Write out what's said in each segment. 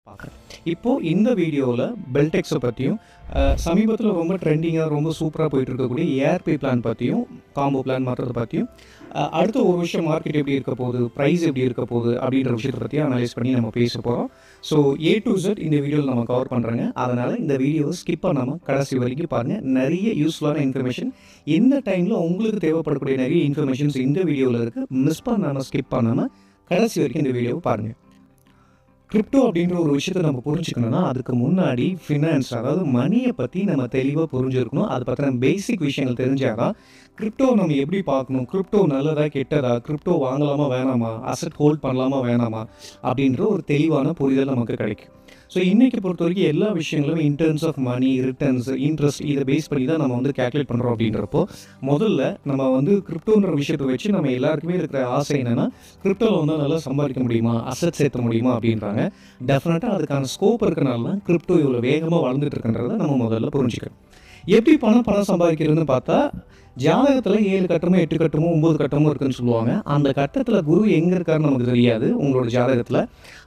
பார்க்குறேன். இப்போது இந்த வீடியோவில் பெல்டெக்ஸை பற்றியும் சமீபத்தில் ரொம்ப ட்ரெண்டிங்காக ரொம்ப சூப்பராக போயிட்டு இருக்கக்கூடிய ஏஆர்பி பிளான் பற்றியும் காம்போ பிளான் மாற்றத்தை பற்றியும் அடுத்த ஒரு விஷயம் மார்க்கெட் எப்படி இருக்க போகுது, ப்ரைஸ் எப்படி இருக்க போகுது அப்படின்ற விஷயத்தை பற்றி அனலைஸ் பண்ணி நம்ம பேச போகிறோம். ஸோ A to Z இந்த வீடியோவில் நம்ம கவர் பண்ணுறோங்க. அதனால் இந்த வீடியோவை ஸ்கிப் பண்ணாமல் கடைசி வரைக்கும் பாருங்கள். நிறைய யூஸ்ஃபுல்லான இன்ஃபர்மேஷன் இந்த டைமில் உங்களுக்கு தேவைப்படக்கூடிய நிறைய இன்ஃபர்மேஷன்ஸ் இந்த வீடியோவில் இருக்குது. மிஸ் பண்ணாமல் ஸ்கிப் பண்ணாமல் கடைசி வரைக்கும் இந்த வீடியோவை பாருங்கள். கிரிப்டோ அப்படின்ற ஒரு விஷயத்தை நம்ம புரிஞ்சுக்கணும்னா அதுக்கு முன்னாடி ஃபினான்ஸ், அதாவது மணியை பற்றி நம்ம தெளிவாக புரிஞ்சுருக்கணும். அதை பற்றின பேசிக் விஷயங்கள் தெரிஞ்சாதான் கிரிப்டோ நம்ம எப்படி பார்க்கணும், கிரிப்டோ நல்லதா கெட்டதா, கிரிப்டோ வாங்கலாமா வேணாமா, அசெட் ஹோல்ட் பண்ணலாமா வேணாமா அப்படின்ற ஒரு தெளிவான புரிதல் நமக்கு கிடைக்கும். ஸோ இன்றைக்கி பொறுத்த வரைக்கும் எல்லா விஷயங்களும் in terms of money, returns, interest இதை பேஸ் பண்ணி தான் நம்ம வந்து கேல்குலேட் பண்ணுறோம். அப்படின்றப்போ முதல்ல நம்ம வந்து கிரிப்டோன்ற விஷயத்தை வச்சு நம்ம எல்லாருக்குமே இருக்கிற ஆசை என்னென்னா கிரிப்டோவில் வந்து நல்லா சம்பாதிக்க முடியுமா, அசெட் சேர்த்த முடியுமா அப்படின்றாங்க. டெஃபினட்டாக அதுக்கான ஸ்கோப் இருக்கிறனால தான் கிரிப்டோ இவ்வளோ வேகமாக வளர்ந்துட்டு இருக்குன்றதை நம்ம முதல்ல புரிஞ்சுக்கணும். எப்படி பணம் சம்பாதிக்கிறதுன்னு பார்த்தா ஜாதகத்தில் 7 கட்டமோ 8 கட்டமோ 9 கட்டமோ இருக்குன்னு சொல்லுவாங்க. அந்த கட்டத்தில் குரு எங்கே இருக்காருன்னு நமக்கு தெரியாது உங்களோட ஜாதகத்தில்.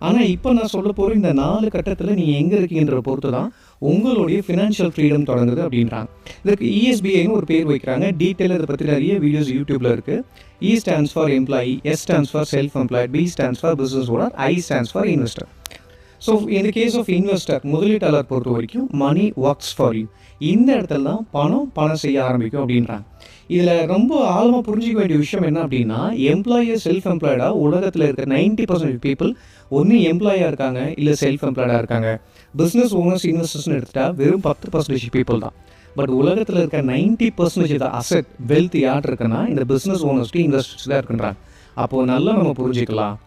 ஆனால் இப்போ நான் சொல்ல போகிற இந்த 4 கட்டத்தில் நீங்கள் எங்கே இருக்கீங்கன்ற பொறுத்து தான் உங்களுடைய ஃபினான்ஷியல் ஃப்ரீடம் தொடங்குது அப்படின்றாங்க. இதுக்கு ESBIன்னு ஒரு பேர் வைக்கிறாங்க. டீட்டெயில் இதை பற்றி நிறைய வீடியோஸ் யூடியூப்பில் இருக்குது. E stands for employee, S stands for self-employed, B stands for business owner, I stands for investor. So இந்த கேஸ் ஆஃப் இன்வெஸ்டர், முதலீட்டாளர் பொறுத்த வரைக்கும் மணி ஒர்க்ஸ் ஃபார் யூ. இந்த இடத்துல தான் பணம் செய்ய ஆரம்பிக்கும் அப்படின்றாங்க. இதில் ரொம்ப ஆழமாக புரிஞ்சிக்க வேண்டிய விஷயம் என்ன அப்படின்னா, எம்ப்ளாயர் செல்ஃப் எம்ப்ளாய்டாக உலகத்தில் இருக்கிற 90% பீப்புள் ஒன்று எம்ப்ளாயாக இருக்காங்க, இல்லை செல்ஃப் எம்ப்ளாய்டாக இருக்காங்க. பிஸ்னஸ் ஓனர்ஸ் இன்வெஸ்டர்ஸ்னு எடுத்துகிட்டா வெறும் 10% பீப்புள் தான். பட் உலகத்தில் இருக்க 90% அசெட் வெல்த் யார் இருக்குன்னா இந்த பிஸ்னஸ் ஓனர்ஸ்க்கு இன்வெஸ்டர்ஸ் தான் இருக்குன்றாங்க. அப்போது நல்லா நம்ம புரிஞ்சிக்கலாம்,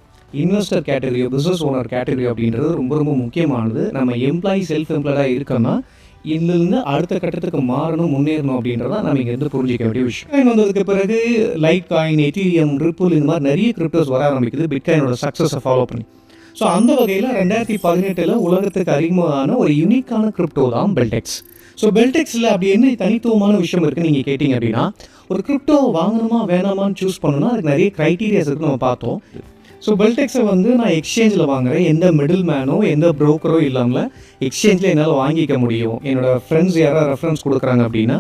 இன்வெஸ்டர் கேட்டகரியோ பிஸ்னஸ் ஓனர் கேட்டகரியோ அப்படின்றது ரொம்ப ரொம்ப முக்கியமானது. நம்ம எம்ப்ளாயி செல்ஃப் எம்ப்ளாய்டாக இருக்கோன்னா இதுலேருந்து அடுத்த கட்டத்துக்கு மாறணும், முன்னேறணும் அப்படின்றத நம்ம இங்கேருந்து புரிஞ்சிக்க வேண்டிய விஷயம். பிட்காயின் வந்ததுக்கு பிறகு லைட் காயின், எத்தீரியம், ரிப்பிள் இந்த மாதிரி நிறைய கிரிப்டோஸ் வர ஆரம்பிக்குது பிட்காயினோட சக்ஸஸை ஃபாலோ பண்ணி. ஸோ அந்த வகையில் 2018 உலகத்துக்கு அறிமுகமான ஒரு யூனிக்கான கிரிப்டோ தான் பெல்டெக்ஸ். ஸோ பெல்டெக்ஸில் அப்படி என்ன தனித்துவமான விஷயம் இருக்குன்னு நீங்கள் கேட்டிங்க அப்படின்னா, ஒரு கிரிப்டோ வாங்கணுமா வேணாமான்னு சூஸ் பண்ணணும்னா அதுக்கு நிறைய க்ரைட்டீரியாஸ் இருக்குது நம்ம பார்த்தோம். ஸோ பெல்டெக்ஸை வந்து நான் எக்ஸ்சேஞ்சில் வாங்குகிறேன், எந்த மிடில் மேனோ எந்த ப்ரோக்கரோ இல்லாமல் எக்ஸ்சேஞ்சில் என்னால் வாங்கிக்க முடியும். என்னோடய ஃப்ரெண்ட்ஸ் யாராவது ரெஃபரன்ஸ் கொடுக்குறாங்க அப்படின்னா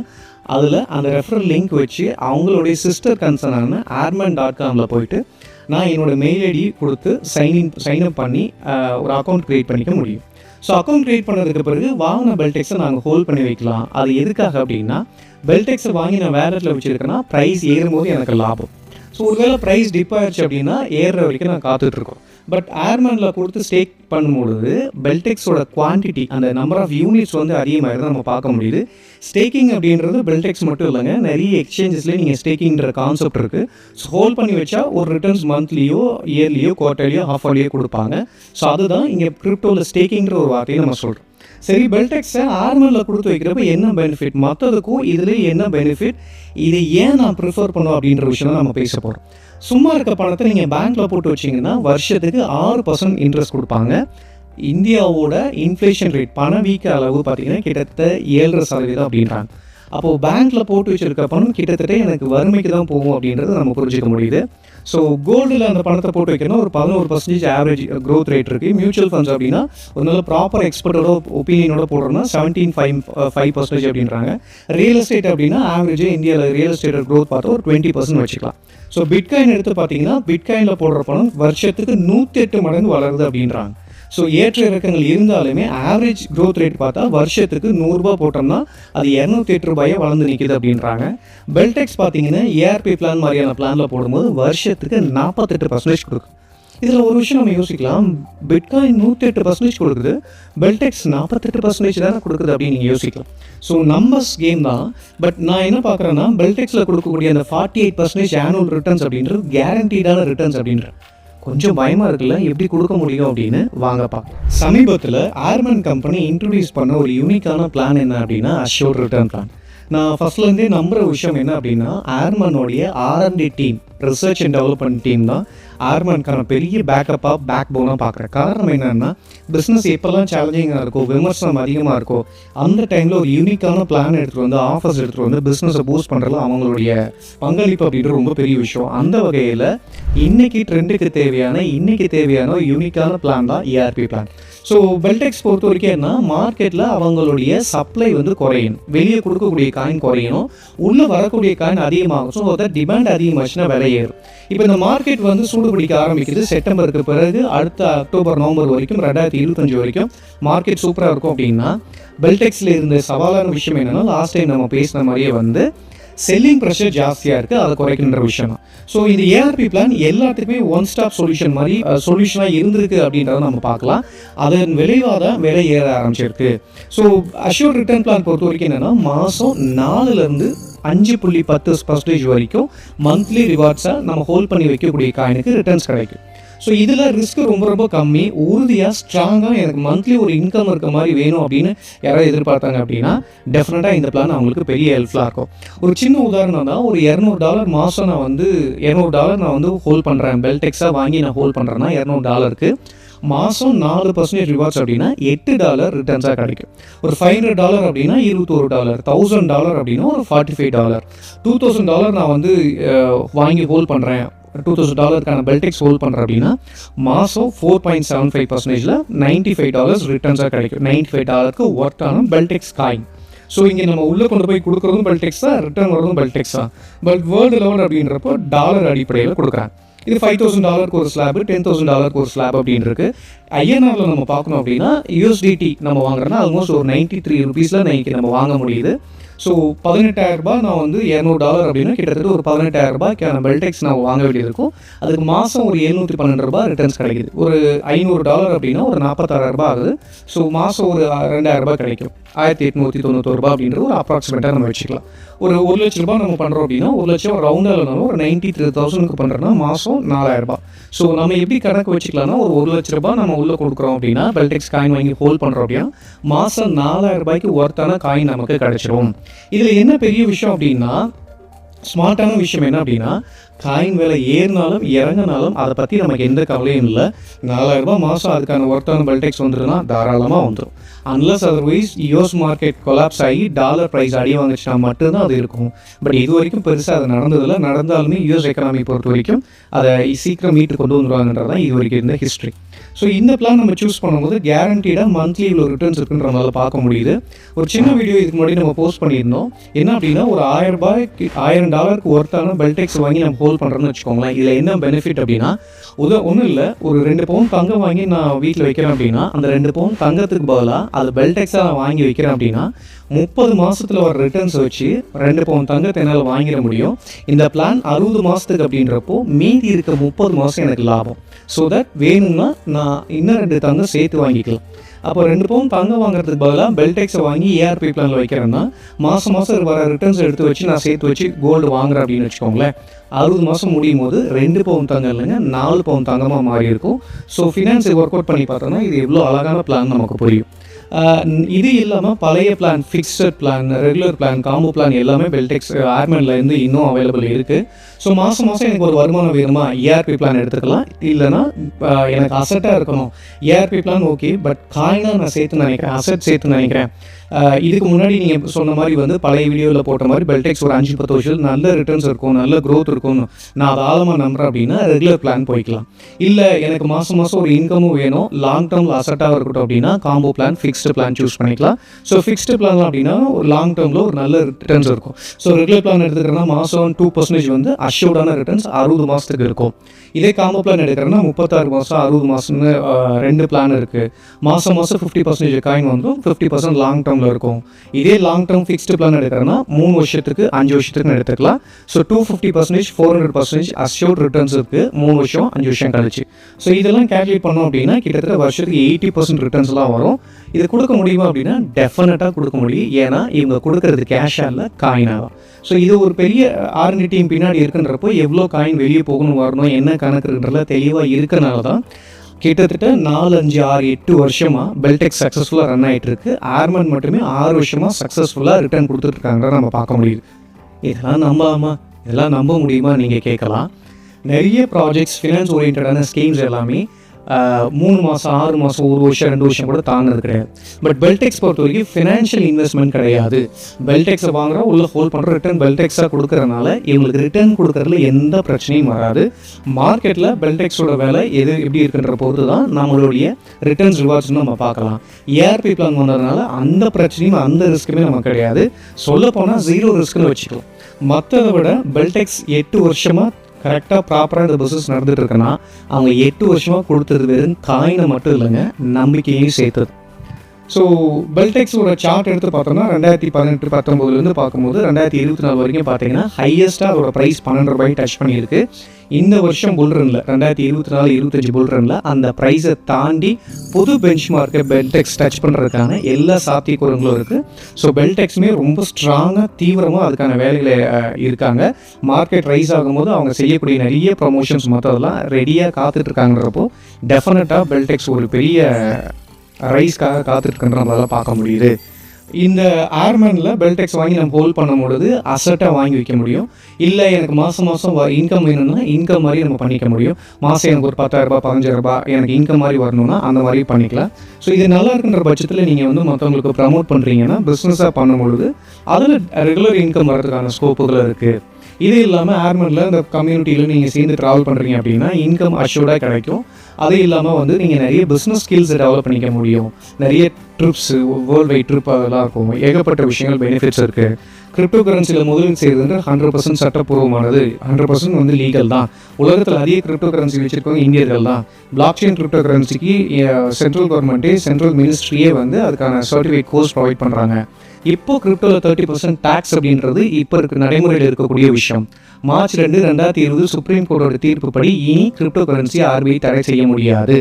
அதில் அந்த ரெஃபரல் லிங்க் வச்சு அவங்களுடைய சிஸ்டர் கன்சர்னான airman.comல போயிட்டு நான் என்னோடய மெயில் ஐடி கொடுத்து சைன்அப் பண்ணி ஒரு அக்கௌண்ட் க்ரியேட் பண்ணிக்க முடியும். ஸோ அக்கௌண்ட் க்ரியேட் பண்ணதுக்கு பிறகு வாங்கின பெல்டெக்ஸை நாங்கள் ஹோல்ட் பண்ணி வைக்கலாம். அது எதுக்காக அப்படின்னா, பெல்டெக்ஸை வாங்கி நான் வேலெட்டில் வச்சுருக்கேன்னா ப்ரைஸ் ஏறும்போது எனக்கு லாபம். ஸோ ஒருவேளை ப்ரைஸ் டிப் ஆயிடுச்சு அப்படின்னா ஏறுற வரைக்கும் நான் காத்துட்ருக்கோம். பட் ஏர்மேனில் கொடுத்து ஸ்டேக் பண்ணும்பொழுது பெல்டெக்ஸோட குவான்டிட்டி, அந்த நம்பர் ஆஃப் யூனிட்ஸ் வந்து அதிகமாக நம்ம பார்க்க முடியுது. ஸ்டேக்கிங் அப்படின்றது பெல்டெக்ஸ் மட்டும் இல்லைங்க, நிறைய எக்ஸ்சேஞ்சஸ்லேயே நீங்கள் ஸ்டேக்கிங்கிற கான்செப்ட் இருக்குது. ஸோ ஹோல்ட் பண்ணி வச்சா ஒரு ரிட்டர்ன்ஸ் மந்த்லியோ இயர்லியோ குவார்ட்டர்லியோ ஹாஃப் இயர்லியோ கொடுப்பாங்க. ஸோ அதுதான் இங்கே கிரிப்டோவில் ஸ்டேக்கிங்கிற ஒரு வார்த்தையை நம்ம சொல்கிறோம். சரி, பெல்டெக்ஸை ஆர்மனில் கொடுத்து வைக்கிறப்ப என்ன பெனிஃபிட், மற்றதுக்கும் இதில் என்ன பெனிஃபிட், இதை ஏன் நான் ப்ரிஃபர் பண்ணுவோம் அப்படின்ற விஷயம் நம்ம பேச போகிறோம். சும்மா இருக்க பணத்தை நீங்கள் பேங்க்கில் போட்டு வச்சிங்கன்னா வருஷத்துக்கு 6% இன்ட்ரெஸ்ட் கொடுப்பாங்க. இந்தியாவோட இன்ஃப்ளேஷன் ரேட் பணவீக்க அளவு பார்த்திங்கன்னா கிட்டத்தட்ட 7.5% அப்படின்றாங்க. அப்போது பேங்க்கில் போட்டு வச்சுருக்க பணம் கிட்டத்தட்ட எனக்கு வறுமைக்கு தான் போகும் அப்படின்றது நம்ம புரிஞ்சிக்க முடியுது. ஸோ கோல்டில் அந்த பணத்தை போட்டு வைக்கணும், ஒரு 11% ஆவரேஜ் க்ரோத் ரேட் இருக்குது. மியூச்சுவல் ஃபண்ட்ஸ் அப்படின்னா ஒரு நல்ல ப்ராப்பர் எக்ஸ்பர்ட்டோட ஒப்பீனியனோட போடுறோன்னா 17.5% அப்படின்றாங்க. ரியல் எஸ்டேட் அப்படின்னா ஆவரேஜ் இந்தியாவில் ரியல் எஸ்டேட் க்ரோத் பார்த்தா ஒரு 20% வச்சுக்கலாம். ஸோ பிட்காயின் எடுத்து பார்த்தீங்கன்னா பிட்காயினில் போடுற பணம் வருஷத்துக்கு 108 மடங்கு வளருது அப்படின்றாங்க. ஸோ ஏற்ற இறக்கங்கள் இருந்தாலுமே ஆவரேஜ் க்ரோத் ரேட் பார்த்தா வருஷத்துக்கு 100 ரூபா போட்டோம்னா அது 208 ரூபாயை வளர்ந்து நிற்கிது அப்படின்றாங்க. பெல்டெக்ஸ் பார்த்தீங்கன்னா ஏஆர்பி பிளான் மாதிரியான பிளானில் போடும்போது வருஷத்துக்கு 48% கொடுக்கும். இதில் ஒரு விஷயம் நம்ம யோசிக்கலாம், பிட்காயின் 108% கொடுக்குது, பெல்டெக்ஸ் 48% தானே கொடுக்குது அப்படின்னு நீங்கள் யோசிக்கலாம். ஸோ நம்பர்ஸ் கேம் தான். பட் நான் என்ன பார்க்குறேன்னா பெல்டெக்ஸில் கொடுக்கக்கூடிய அந்த 48% ஆனுவல் ரிட்டர்ன்ஸ் அப்படின்றது கேரண்டீடான ரிட்டர்ன்ஸ் அப்படின்றது கொஞ்சம் பயமாக இருக்குல்ல, எப்படி கொடுக்க முடியும் அப்படின்னு வாங்கப்பா. சமீபத்தில் ஏர்மேன் கம்பெனி இன்ட்ரடியூஸ் பண்ண ஒரு யூனிக்கான பிளான் என்ன அப்படின்னா அஷ்யூர்ட் ரிட்டர்ன் பிளான். நான் ஃபர்ஸ்ட்லேருந்தே நம்புகிற விஷயம் என்ன அப்படின்னா ஏர்மேனோடைய R&D team research and development team தான் ஏர்மேனுக்கான பெரிய பேக்கப்பாக பேக் போனாக பார்க்குறேன். காரணம் என்னென்னா, பிஸ்னஸ் எப்போல்லாம் சேலஞ்சிங்காக இருக்கோ, விமர்சனம் அதிகமாக இருக்கோ, அந்த டைமில் ஒரு யூனிக்கான பிளான் எடுத்துகிட்டு வந்து, ஆஃபர்ஸ் எடுத்துகிட்டு வந்து பிஸ்னஸை பூஸ்ட் பண்ணுறதுல அவங்களுடைய பங்களிப்பு அப்படின்றது ரொம்ப பெரிய விஷயம். அந்த வகையில் இன்றைக்கி ட்ரெண்டுக்கு தேவையான யூனிக்கான பிளான் தான் ஏஆர்பி பிளான். ஸோ பெல்டெக்ஸ் பொறுத்த வரைக்கும் என்ன, மார்க்கெட்டில் அவங்களுடைய சப்ளை வந்து குறையணும், வெளியே கொடுக்கக்கூடிய காயின் குறையணும், உள்ளே வரக்கூடிய காயின் அதிகமாகும். ஸோ அதை டிமாண்ட் அதிகமாச்சுன்னா விலை ஏறும். இப்போ இந்த மார்க்கெட் வந்து சூடு பிடிக்க ஆரம்பிக்குது. செப்டம்பருக்கு பிறகு அடுத்த அக்டோபர் நவம்பர் வரைக்கும் 2025 வரைக்கும் மார்க்கெட் சூப்பராக இருக்கும். அப்படின்னா பெல்டெக்ஸில் இருந்த சவாலான விஷயம் என்னென்னா, லாஸ்ட் டைம் நம்ம பேசின மாதிரியே வந்து செல்லிங் ப்ரெஷர் ஜாஸ்தியாக இருக்குது, அதை குறைக்கின்ற விஷயம் தான். ஸோ இந்த ஏஆர்பி பிளான் எல்லாத்துக்குமே ஒன் ஸ்டாப் சொல்யூஷன் மாதிரி சொல்யூஷனாக இருந்திருக்கு அப்படின்றத நம்ம பார்க்கலாம். அதன் விளைவாக தான் விலை ஏற ஆரம்பிச்சிருக்கு. ஸோ அஷ்யூர்ட் ரிட்டர்ன் பிளான் பொறுத்த வரைக்கும் என்னென்னா, மாதம் 4லேருந்து 5.10% வரைக்கும் மந்த்லி ரிவார்ட்ஸாக நம்ம ஹோல்ட் பண்ணி வைக்கக்கூடிய காயினுக்கு ரிட்டர்ன்ஸ் கிடைக்கும். ஸோ இதில் ரிஸ்க் ரொம்ப கம்மி. உறுதியாக ஸ்ட்ராங்காக எனக்கு மந்த்லி ஒரு இன்கம் இருக்க மாதிரி வேணும் அப்படின்னு யாராவது எதிர்பார்த்தாங்க அப்படின்னா டெஃபினட்டாக இந்த பிளான் அவங்களுக்கு பெரிய ஹெல்ப்ஃபுல்லாக இருக்கும். ஒரு சின்ன உதாரணம் தான், ஒரு $200 மாதம் நான் வந்து $200 ஹோல்ட் பண்ணுறேன், பெல்டெக்ஸாக வாங்கி நான் ஹோல்ட் பண்ணுறேன்னா $200 மாதம் 4% ரிவார்ட்ஸ் அப்படின்னா $8 ரிட்டர்ன்ஸாக கிடைக்கும். ஒரு $500 அப்படின்னா $21, $1000 அப்படின்னா ஒரு $45, $2000 நான் வந்து வாங்கி ஹோல்ட் பண்ணுறேன், $2000க்கான பெல்டெக்ஸ் ஹோல்ட் பண்ணுறேன் அப்படின்னா மாதம் 4.75%ல் $95 ரிட்டர்ன்ஸாக கிடைக்கும். $95க்கு ஒர்த்தான பெல்டெக்ஸ் காயின். ஸோ இங்கே நம்ம உள்ளே கொண்டு போய் கொடுக்குறதும் பெல்டெக்ஸா, ரிட்டர்ன் வரதும் பெல்டெக்ஸா. பட் வேர்ல்டு லெவல் அப்படின்றப்போ டாலர் அடிப்படையில் கொடுக்குறாங்க. இது $5,000 ஒரு ஸ்லாப், $10,000 ஒரு ஸ்லாப் அப்படின்னு இருக்கு. ஐஎன்ஆரில் நம்ம பார்க்கணும் அப்படின்னா USDT நம்ம வாங்குறோன்னா ஆல்மோஸ்ட் ஒரு 93 ரூபீஸில் இன்னைக்கு நம்ம வாங்க முடியுது. ஸோ $18,000 நான் வந்து $200 அப்படின்னா கிட்டத்தட்ட ஒரு $18,000க்கான பெல்டெக்ஸ் நான் வாங்க வேண்டியது இருக்கும். அதுக்கு மாதம் ஒரு $712 ரிட்டர்ன்ஸ் கிடைக்குது. ஒரு $500 அப்படின்னா ஒரு $46,000 ஆகுது. ஸோ மாதம் ஒரு $2,000 கிடைக்கும். $1,891 அப்படின்ற ஒரு அப்ராக்சிமேட்டாக நம்ம வச்சுக்கலாம். ஒரு $1,00,000 நம்ம பண்ணுறோம் அப்படின்னா, $1,00,000 ரவுண்டாக இருந்தாலும் ஒரு 93,000க்கு பண்ணுறோன்னா மாதம் $4,000. ஸோ நம்ம எப்படி கணக்கு வச்சுக்கலாம்னா, ஒரு $1,00,000 நம்ம உள்ளே கொடுக்குறோம் அப்படின்னா, பெல்டெக்ஸ் காயின் வாங்கி ஹோல்ட் பண்ணுறோம் அப்படின்னா மாதம் $4,000க்கு ஒர்த்தான காயின் நமக்கு கிடைச்சிரும். இதில் என்ன பெரிய விஷயம் அப்படின்னா, ஸ்மார்ட்டான விஷயம் என்ன அப்படின்னா, காயின் விலை ஏறினாலும் இறங்கினாலும் அதை பற்றி நமக்கு எந்த கவலையும் இல்லை. $4,000 மாதம் அதுக்கான ஒர்த்தான பெல்டெக்ஸ் வந்துடுதுன்னா தாராளமாக வந்துடும். Unless otherwise US market collapse ஆகி டாலர் ப்ரைஸ் அடி வாங்கிச்சுன்னா மட்டும்தான் அது இருக்கும். பட் இது வரைக்கும் பெருசாக அது நடந்ததில்லை. நடந்தாலுமே யூஎஸ் எக்கனாமி பொறுத்த வரைக்கும் அதை சீக்கிரம் மீட்டு கொண்டு வந்துடுவாங்கன்றதான் இது வரைக்கும் இருந்த ஹிஸ்ட்ரி. ஸோ இந்த பிளான் நம்ம சூஸ் பண்ணும்போது கேரண்டீடாக மந்த்லி இவ்வளோ ரிட்டர்ன்ஸ் இருக்குன்ற நம்மளால் பார்க்க முடியுது. ஒரு சின்ன வீடியோ இதுக்கு முன்னாடி நம்ம போஸ்ட் பண்ணியிருந்தோம். என்ன அப்படின்னா, ஒரு $1,000க்கு ஒர்த்தான பெல்டெக்ஸ் வாங்கி நம்ம ஹோல்ட் பண்ணுறோன்னு வச்சுக்கோங்களேன். இதில் என்ன பெனிஃபிட் அப்படின்னா, ஒன்றும் இல்லை, ஒரு 2 பவுன் தங்கம் வாங்கி நான் வீட்டில் வைக்கிறேன் அப்படின்னா, அந்த 2 பவுன் தங்கத்துக்கு பதிலாக அது பெல்டெக்ஸாக நான் வாங்கி வைக்கிறேன் அப்படின்னா 30 மாதத்தில் வர ரிட்டர்ன்ஸ் வச்சு 2 பவுன் தங்கத்தை என்னால் வாங்கிட முடியும். இந்த பிளான் 60 மாதத்துக்கு அப்படின்றப்போ மீதி இருக்க 30 மாதம் எனக்கு லாபம். ஸோ தட் வேணும்னா நான் இன்னும் 2 தங்கம் சேர்த்து வாங்கிக்கலாம். அப்போ 2 பவுன் தங்கம் வாங்குறதுக்கு பதிலாக பெல்டெக்ஸை வாங்கி ஏஆர்பி பிளானில் வைக்கிறேன்னா மாதம் வர ரிட்டர்ன்ஸ் எடுத்து வச்சு நான் சேர்த்து வச்சு கோல்டு வாங்குறேன் அப்படின்னு வச்சுக்கோங்களேன். 60 மாதம் முடியும் போது 2 பவுன் தங்கம் இல்லைங்க, 4 பவுன் தங்கமாக மாறி இருக்கும். ஸோ ஃபினான்ஸை ஒர்க் அவுட் பண்ணி பார்த்தோன்னா இது எவ்வளோ அழகான பிளான் நமக்கு புரியும். இது இல்லாமல் பழைய plan, fixed plan, regular plan, combo plan எல்லாமே பெல்டெக்ஸ் ஏர்மேன்லேருந்து இன்னும் அவைலபிள் இருக்குது. ஸோ மாதம் எனக்கு ஒரு வருமானம் வேணுமா, ஏஆர்பி பிளான் எடுத்துக்கலாம். இல்லைனா எனக்கு அசட்டாக இருக்கணும், ஏஆர்பி பிளான் ஓகே, பட் காயினாக நான் சேர்த்து நினைக்கிறேன், அசட் சேர்த்து நினைக்கிறேன். இதுக்கு முன்னாடி நீங்கள் சொன்ன மாதிரி வந்து பழைய வீடியோவில் போட்ட மாதிரி பெல்டெக்ஸ் ஒரு 5-10 வருஷம் நல்ல ரிட்டர்ன்ஸ் இருக்கும், நல்ல க்ரோத் இருக்கும், நான் அதை ஆழமாக நம்புறேன் அப்படின்னா ரெகுலர் பிளான் போய்க்கலாம். இல்லை எனக்கு மாதம் ஒரு இன்கமும் வேணும், லாங் டேர்மில் அசட்டாக இருக்கட்டும் அப்படின்னா combo plan, fixed plan choose பண்ணிக்கலாம். ஸோ ஃபிக்ஸ்டு பிளான் அப்படின்னா ஒரு லாங் டேர்மில் ஒரு நல்ல ரிட்டர்ன்ஸ் இருக்கும். ஸோ ரெகுலர் பிளான் எடுத்துக்கிறேன்னா மாதம் 2% வந்து அஷ்யூர்டான ரிட்டர்ன்ஸ் 60 மாதத்துக்கு இருக்கும். இதே காம்போ பிளான் எடுக்கிறேன்னா 36 மாதம் 60 மாதம்னு 2 பிளான் இருக்குது. மாதம் 50% காயின் வந்துடும், 50% லாங் டேர்மில் இருக்கும். இதே லாங் டேர்ம் ஃபிக்ஸ்டு பிளான் எடுக்கிறேன்னா 3 வருஷத்துக்கு 5 வருஷத்துக்கு எடுத்துக்கலாம். ஸோ 250%, 400% அஷ்யூர்ட் ரிட்டர்ன்ஸ் இருக்குது 3 வருஷம் 5 வருஷம் கழிச்சு. ஸோ இதெல்லாம் கேல்குலேட் பண்ணோம் அப்படின்னா கிட்டத்தட்ட வருஷத்துக்கு 80% ரிட்டர்ன்ஸ்லாம் வரும். இது கொடுக்க முடியுமா அப்படின்னா டெஃபினட்டாக கொடுக்க முடியும். ஏன்னா இவங்க கொடுக்கறது கேஷாக இல்லை, காயினாக தான். ஸோ இது ஒரு பெரிய R&D டீம் பின்னாடி இருக்குன்றப்போ எவ்வளோ காயின் வெளியே போகணும் வரணும் என்ன கணக்கு இருக்குன்றதுல தெளிவாக இருக்கனால தான் கிட்டத்தட்ட 4, 5, 6, 8 வருஷமாக பெல்டெக்ஸ் சக்ஸஸ்ஃபுல்லாக ரன் ஆகிட்டு இருக்கு. ஏர்மேன் மட்டுமே 6 வருஷமாக சக்ஸஸ்ஃபுல்லாக ரிட்டர்ன் கொடுத்துட்ருக்காங்க நம்ம பார்க்க முடியுது. இதெல்லாம் நம்பாமா, இதெல்லாம் நம்ப முடியுமா நீங்கள் கேட்கலாம். நிறைய ப்ராஜெக்ட்ஸ் ஃபினான்ஸ் ஓரியன்டான ஸ்கீம்ஸ் எல்லாமே 3 மாதம் 6 மாதம் 1 வருஷம் 2 வருஷம் கூட தாண்டது கிடையாது. பட் பெல்டெக்ஸ் பொறுத்த வரைக்கும் ஃபினான்ஷியல் இன்வெஸ்ட்மெண்ட் கிடையாது. பெல்டெக்ஸை வாங்குறா உள்ள ஹோல்ட் பண்ணுற ரிட்டர்ன் பெல்டெக்ஸாக கொடுக்கறதுனால இவங்களுக்கு ரிட்டர்ன் கொடுக்கறதுல எந்த பிரச்சனையும் வராது. மார்க்கெட்டில் பெல்டெக்ஸோட வேலை எப்படி இருக்குன்ற பொறுத்து தான் நம்மளுடைய ரிட்டர்ன்ஸ் ரிவார்ட்ஸ்னு நம்ம பார்க்கலாம். ஏஆர்பி பிளான் வந்ததுனால அந்த பிரச்சனையும் அந்த ரிஸ்க்குமே நமக்கு கிடையாது. சொல்லப்போனால் 0 ரிஸ்க்குன்னு வச்சுக்கலாம். மற்றதை விட பெல்டெக்ஸ் 8 வருஷமாக கரெக்டாக ப்ராப்பராக இந்த பிஸ்னஸ் நடந்துட்டு இருக்குன்னா அவங்க 8 வருஷமாக கொடுத்தது வெறும் காயினை மட்டும் இல்லைங்க, நம்பிக்கையும் சேர்த்தது. ஸோ பெல்டெக்ஸோட சார்ட் எடுத்து பார்த்தோம்னா 2018-19 பார்க்கும்போது 2024 வரைக்கும் பார்த்தீங்கன்னா ஹையஸ்ட்டாக அதோட ப்ரைஸ் 12 ரூபாய் டச் பண்ணியிருக்கு. இந்த வருஷம் புல்ரனில் 2024-25 புல்ரனில் அந்த ப்ரைஸை தாண்டி புது பெஞ்ச் மார்க்கை பெல்டெக்ஸ் டச் பண்ணுறதுக்கான எல்லா சாத்தியக்கூறுகளும் இருக்குது. ஸோ பெல்டெக்ஸுமே ரொம்ப ஸ்ட்ராங்காக தீவிரமாக அதுக்கான வேலைகளை இருக்காங்க. மார்க்கெட் ரைஸ் ஆகும்போது அவங்க செய்யக்கூடிய நிறைய ப்ரமோஷன்ஸ் மற்றதெல்லாம் ரெடியாக காத்துட்ருக்காங்கன்றப்போ டெஃபினட்டாக பெல்டெக்ஸ் ஒரு பெரிய ரைஸ்க்காக காத்துட்ருக்குன்ற நம்மளால் பார்க்க முடியுது. இந்த ஏர்மேனில் பெல்டெக்ஸ் வாங்கி நம்ம ஹோல்ட் பண்ணும்பொழுது அசட்டாக வாங்கி வைக்க முடியும். இல்லை எனக்கு மாதம் இன்கம் வேணும்னா இன்கம் மாதிரி நம்ம பண்ணிக்க முடியும். மாதம் எனக்கு ஒரு 10,000 15,000 எனக்கு இன்கம் மாதிரி வரணும்னா அந்த மாதிரி பண்ணிக்கலாம். ஸோ இது நல்லா இருக்குன்ற பட்சத்தில் நீங்கள் வந்து மற்றவங்களுக்கு ப்ரமோட் பண்ணுறீங்கன்னா பிஸ்னஸாக பண்ணும்பொழுது அதில் ரெகுலர் இன்கம் வர்றதுக்கான ஸ்கோப்புகள் இருக்குது. இது இல்லாமல் ஏர்மேனில் இந்த கம்யூனிட்டியில் நீங்கள் சேர்ந்து ட்ராவல் பண்ணுறீங்க அப்படின்னா இன்கம் அஷ்யூர்டாக கிடைக்கும். அது இல்லாமல் வந்து நீங்கள் நிறைய பிஸ்னஸ் ஸ்கில்ஸை டெவலப் பண்ணிக்க முடியும். நிறைய ட்ரிப்ஸு, வேர்ல்டு வைட் ட்ரிப் அதெல்லாம் இருக்கும். ஏகப்பட்ட விஷயங்கள் பெனிஃபிட்ஸ் இருக்குது. கிரிப்டோ கரன்சியில் முதலீடு செய்கிறது 100% சட்டப்பூர்வமானது, 100% வந்து லீகல் தான். உலகத்தில் அதிக கிரிப்டோ கரன்சி வச்சுருக்கவங்க இந்தியர்கள் தான். பிளாக் செயின் கிரிப்டோ கரன்சிக்கு சென்ட்ரல் கவர்மெண்ட்டே சென்ட்ரல் மினிஸ்ட்ரியே வந்து அதுக்கான சர்டிஃபிகேட் கோர்ஸ் ப்ரொவைட் பண்ணுறாங்க. இப்போ கிரிப்டோவில் 30% டேக்ஸ் அப்படின்றது இப்போ இருக்க நடைமுறையில் இருக்கக்கூடிய விஷயம். மார்ச் 2, 2020 சுப்ரீம் கோர்ட்டோட தீர்ப்புப்படி இனி கிரிப்டோ கரன்சி ஆர்பிஐ தடை செய்ய முடியாது.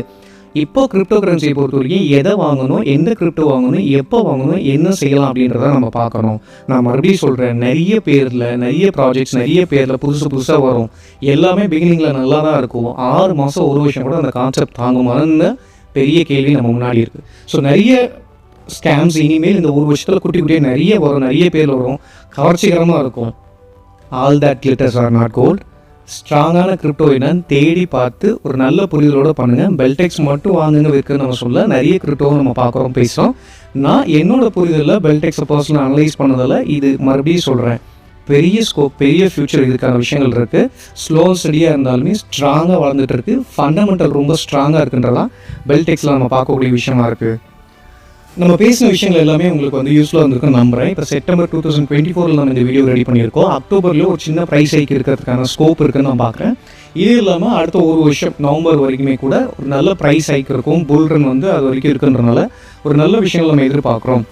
இப்போ கிரிப்டோ கரன்சியை பொறுத்த வரைக்கும் எதை வாங்கணும், எந்த கிரிப்டோ வாங்கணும், எப்போ வாங்கணும், என்ன செய்யலாம் அப்படின்றத நம்ம பார்க்கணும். நான் மறுபடியும் சொல்கிறேன், நிறைய பேரில் நிறைய ப்ராஜெக்ட்ஸ் நிறைய பேரில் புதுசாக வரும். எல்லாமே பிகினிங்கில் நல்லா தான் இருக்கும். 6 மாதம் 1 வருஷம் கூட அந்த கான்செப்ட் தாங்குமான்னு பெரிய கேள்வி நம்ம முன்னாடி இருக்குது. ஸோ நிறைய ஸ்கேம்ஸ் இனிமேல் இந்த 1 வருஷத்தில் குட்டியாக நிறைய வரும், நிறைய பேர் வரும். கவர்ச்சிகரமாக இருக்கும். All that glitters are not gold. ஸ்ட்ராங்கான கிரிப்டோ என்னன்னு தேடி பார்த்து ஒரு நல்ல புரிதலோடு பண்ணுங்கள். பெல்டெக்ஸ் மட்டும் வாங்குங்க விற்குன்னு நம்ம சொல்ல, நிறைய கிரிப்டோவும் நம்ம பார்க்குறோம், பேசுகிறோம். நான் என்னோட புரிதலில் பெல்டெக்ஸை பர்சனல் அனலைஸ் பண்ணதில் இது மறுபடியும் சொல்கிறேன், பெரிய ஸ்கோப், பெரிய ஃபியூச்சர் இதுக்கான விஷயங்கள் இருக்குது. ஸ்லோ ஸ்டடியாக இருந்தாலுமே ஸ்ட்ராங்காக வளர்ந்துட்டு இருக்குது. ஃபண்டமெண்டல் ரொம்ப ஸ்ட்ராங்காக இருக்குன்றதான் பெல்டெக்ஸில் நம்ம பார்க்கக்கூடிய விஷயமா இருக்குது. நம்ம பேசின விஷயங்கள் எல்லாமே உங்களுக்கு வந்து யூஸ்ஃபுல்லாக இருந்திருக்குன்னு நம்புகிறேன். இப்போ செப்டம்பர் 2024 நம்ம இந்த வீடியோ ரெடி பண்ணியிருக்கோம். அக்டோபரில் ஒரு சின்ன ப்ரைஸ் ஹைக் இருக்கிறதுக்கான ஸ்கோப் இருக்குன்னு நான் பார்க்குறேன். இது இல்லாமல் அடுத்த 1 வருஷம் நவம்பர் வரைக்குமே கூட ஒரு நல்ல ப்ரைஸ் ஹைக் இருக்கும். புல் ரன் வந்து அது வரைக்கும் இருக்குன்றனால ஒரு நல்ல விஷயங்கள் நம்ம எதிர்பார்க்குறோம்.